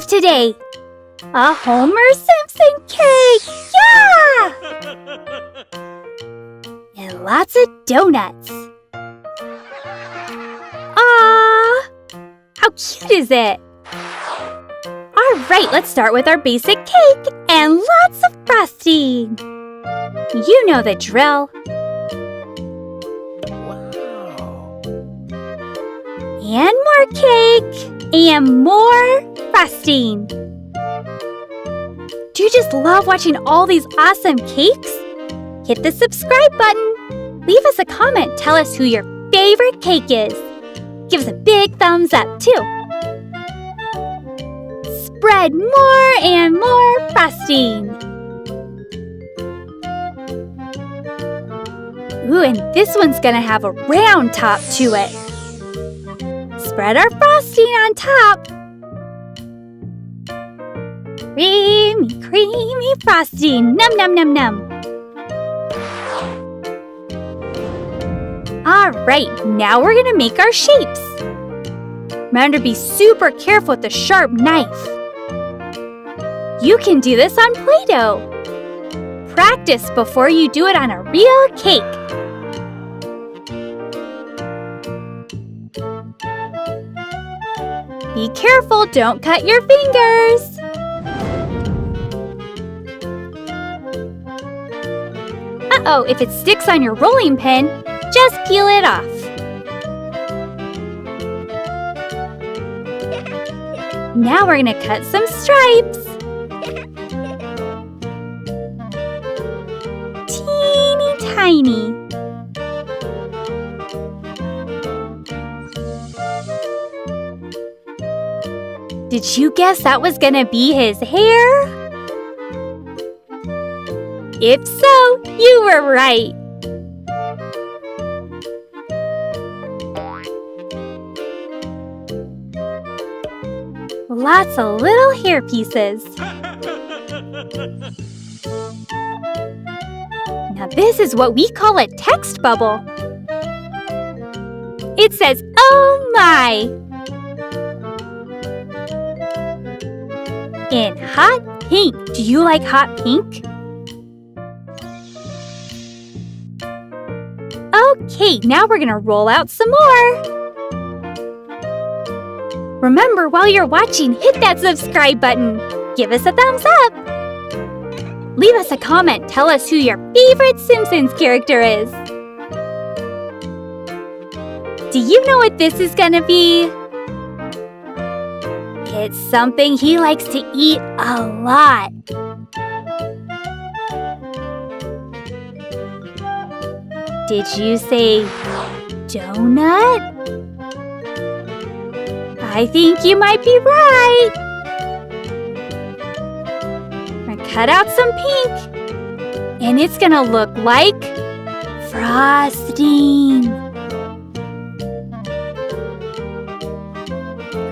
have today? A Homer Simpson cake! Yeah! And lots of donuts. Aww! How cute is it? Alright, let's start with our basic cake and lots of frosting. You know the drill. Wow. And more cake. And more frosting. Do you just love watching all these awesome cakes? Hit the subscribe button. Leave us a comment. Tell us who your favorite cake is. Give us a big thumbs up, too. Spread more and more frosting. Ooh, and this one's gonna have a round top to it. Spread our frosting on top. Creamy, creamy frosting. Num, num, num, num. All right, now we're gonna make our shapes. Remember to be super careful with the sharp knife. You can do this on Play-Doh. Practice before you do it on a real cake. Be careful, don't cut your fingers. Uh-oh, if it sticks on your rolling pin, just peel it off. Now we're gonna cut some stripes. Teeny tiny. Did you guess that was gonna be his hair? If so, you were right. Lots of little hair pieces. Now this is what we call a text bubble. It says, "Oh my!" in hot pink. Do you like hot pink? Okay, now we're gonna roll out some more. Remember, while you're watching, hit that subscribe button. Give us a thumbs up. Leave us a comment. Tell us who your favorite Simpsons character is. Do you know what this is gonna be? It's something he likes to eat a lot. Did you say donut? I think you might be right. I'm gonna cut out some pink, and it's gonna look like frosting.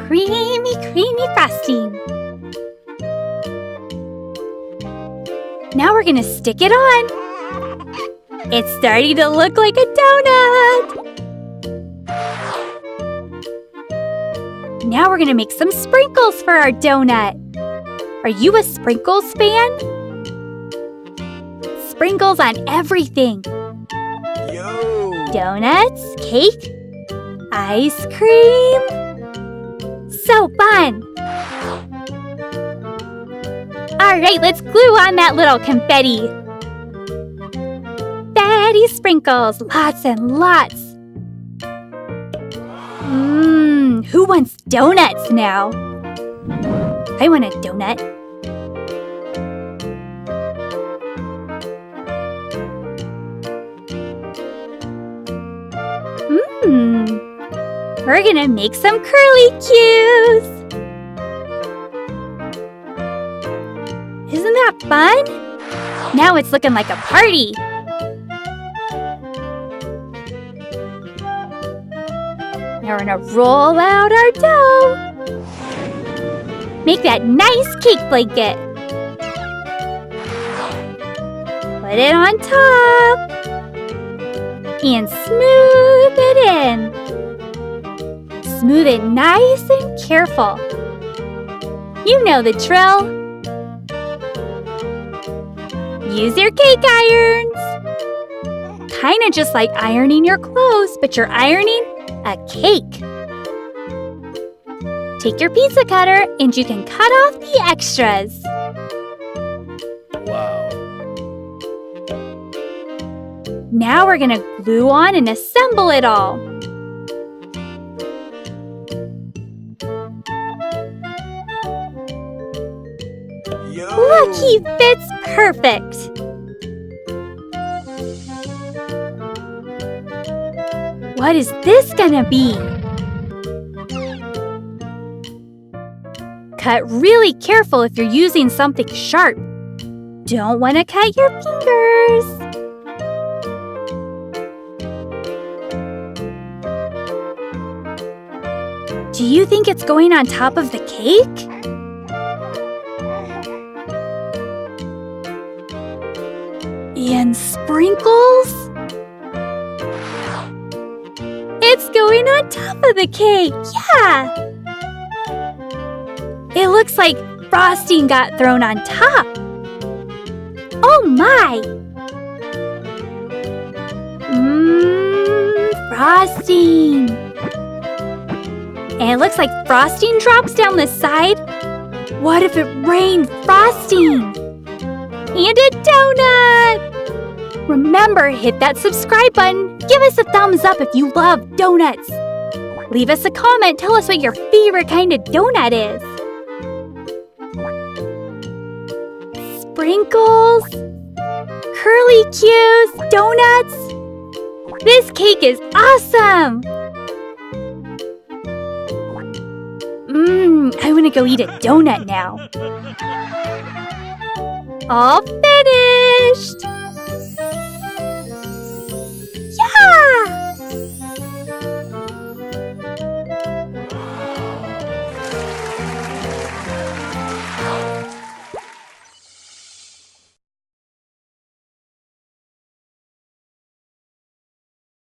Creamy, creamy frosting. Now we're gonna stick it on. It's starting to look like a donut. Now we're gonna make some sprinkles for our donut. Are you a sprinkles fan? Sprinkles on everything. Yo! Donuts, cake, ice cream. So fun! All right, let's glue on that little confetti. Confetti sprinkles, lots and lots. Who wants donuts now? I want a donut. We're gonna make some curly cues. Isn't that fun? Now it's looking like a party. Now we're gonna roll out our dough. Make that nice cake blanket. Put it on top. And smooth it in. Smooth it nice and careful. You know the drill. Use your cake irons. Kinda just like ironing your clothes, but you're ironing a cake. Take your pizza cutter and you can cut off the extras. Wow. Now we're gonna glue on and assemble it all. Yo! Look, he fits perfect. What is this gonna be? Cut really careful if you're using something sharp. Don't want to cut your fingers. Do you think it's going on top of the cake? And sprinkles? It's going on top of the cake, yeah! It looks like frosting got thrown on top. Oh my! Frosting! And it looks like frosting drops down the side. What if it rained frosting? And a donut! Remember, hit that subscribe button. Give us a thumbs up if you love donuts. Leave us a comment. Tell us what your favorite kind of donut is. Sprinkles, curly cues, donuts. This cake is awesome! I want to go eat a donut now. All finished!